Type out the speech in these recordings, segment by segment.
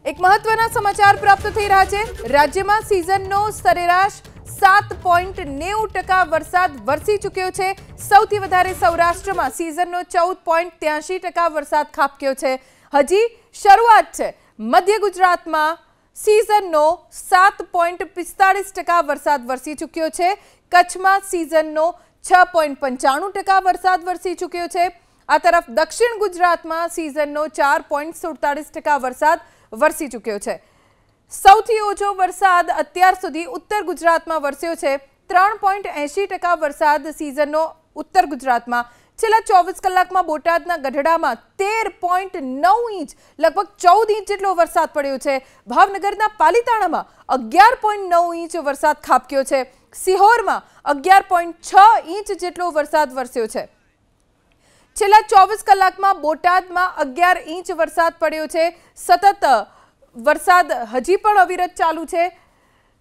एक महत्वना समाचार प्राप्त थई रह्या छे। राज्यमां सीजननो सरेराश 7.90% वरसाद वरसी चूक्यो छे। सौथी वधारे सौराष्ट्रमां सीजननो 14.83% वरसाद खाबक्यो छे। हजी शरूआत छे। मध्य गुजरातमां सीजननो 7.45% वरसाद वरसी चूक्यो छे। कच्छमां सीजननो 6.95% वरसाद वरसी चूक्यो छे। आ तरफ दक्षिण गुजरातमां सीजननो 4.47% वरसाद वरसी चूक्यो छे। सौथी ओछो वरसाद अत्यार सुधी उत्तर गुजरातमां वरस्यो छे। 3.80% वरसाद सीजननो उत्तर गुजरातमां। छेल्ला 24 कलाकमां बोटादना गढડામાં 13.9 इंच लगभग 14 इंच જેટલો વરસાદ પડ્યો છે। ભાવનગરના પાલીતાણામાં 11.9 इंच વરસાદ ખાબક્યો છે। સિહોરમાં 11.6 इंच જેટલો વરસાદ વરસ્યો છે। છેલ્લા 24 કલાકમાં બોટાદમાં 11 इंच વરસાદ પડ્યો છે। સતત વરસાદ હજી પણ અવિરત ચાલુ છે।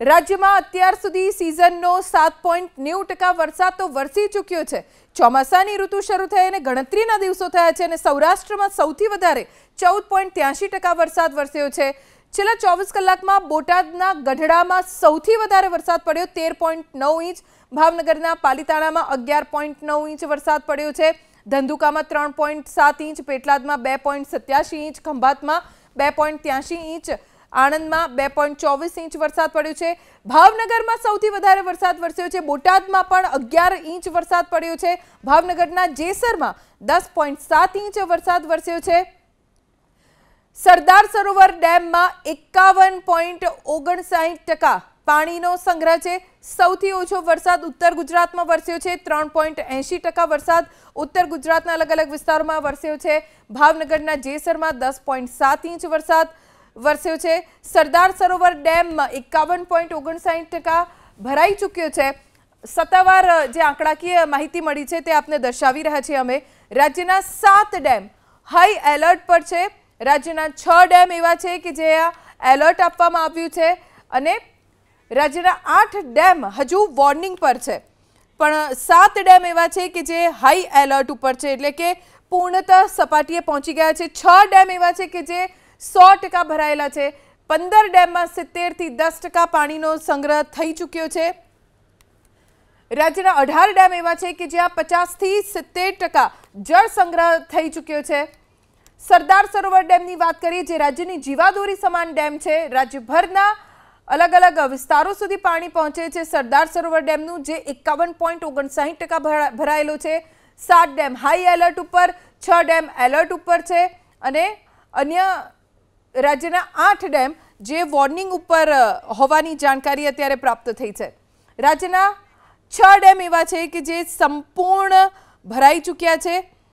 રાજ્યમાં અત્યાર સુધી सीजनનો 7.90% વરસાદ તો વરસી ચૂક્યો છે। ચોમાસાની ઋતુ શરૂ થઈને ગણતરીના દિવસો થયા છે અને સૌરાષ્ટ્રમાં સૌથી વધારે 14.83% વરસાદ વરસ્યો છે। છેલ્લા 24 કલાકમાં બોટાદના ગઢડામાં સૌથી વધારે વરસાદ પડ્યો 13.9 इंच। ભાવનગરના પાલીતાણામાં 11.9 इंच વરસાદ પડ્યો છે। ધંધુકામાં 3.7 इंच, પેટલાદમાં 2.87 इंच, ખંભાતમાં 2.83 इंच, આણંદમાં 2.24 इंच વરસાદ પડ્યો છે। ભાવનગરમાં સૌથી વધારે વરસાદ વરસ્યો છે। બોટાદમાં પણ 11 इंच વરસાદ પડ્યો છે। ભાવનગરના જેસરમાં 10.7 इंच વરસાદ વરસ્યો છે। સરદાર સરોવર ડેમમાં 51.59% પાણીનો સંગ્રહ છે। સૌથી ઓછો વરસાદ ઉત્તર ગુજરાતમાં વરસ્યો છે। 3.80% વરસાદ ઉત્તર ગુજરાતના અલગ અલગ વિસ્તારોમાં વરસ્યો છે। ભાવનગરના જેસરમાં 10.7 इंच વરસાદ વરસ્યો છે। સરદાર સરોવર ડેમમાં 51.59% ભરાઈ ચૂક્યો છે। સત્તાવાર જે આંકડાકીય માહિતી મળી છે તે આપને દર્શાવી રહ્યા છીએ અમે। રાજ્યના 7 ડેમ હાઈ એલર્ટ પર છે। રાજ્યના 6 ડેમ એવા છે કે જે એલર્ટ આપવામાં આવ્યું છે અને રાજ્યના 8 ડેમ હજુ વોર્નિંગ પર છે, પણ 7 ડેમ એવા છે કે જે હાઈ એલર્ટ ઉપર છે, એટલે કે પૂર્ણતઃ સપાટીએ પહોંચી ગયા છે। 6 ડેમ એવા છે કે જે 100% ભરાયેલા છે। 15 ડેમમાં 70 થી 10% પાણીનો સંગ્રહ થઈ ચૂક્યો છે। રાજ્યના 18 ડેમ એવા છે કે જ્યાં 50 થી 70% જળ સંગ્રહ થઈ ચૂક્યો છે। સરદાર સરોવર ડેમની વાત કરીએ, જે રાજ્યની જીવાદોરી સમાન ડેમ છે। રાજ્યભરના अलग अलग विस्तारों सुधी पानी पहुंचे छे। सरदार सरोवर डेमनु जे 51.59% भरायेलो छे। 7 डेम हाई एलर्ट उपर, 6 डेम एलर्ट उपर छे अने अन्य राज्यना 8 डेम जे वॉर्निंग उपर होवानी जानकारी अत्यारे प्राप्त थई छे। राज्यना 6 डेम एवा छे के जे संपूर्ण भराई चूक्या छे।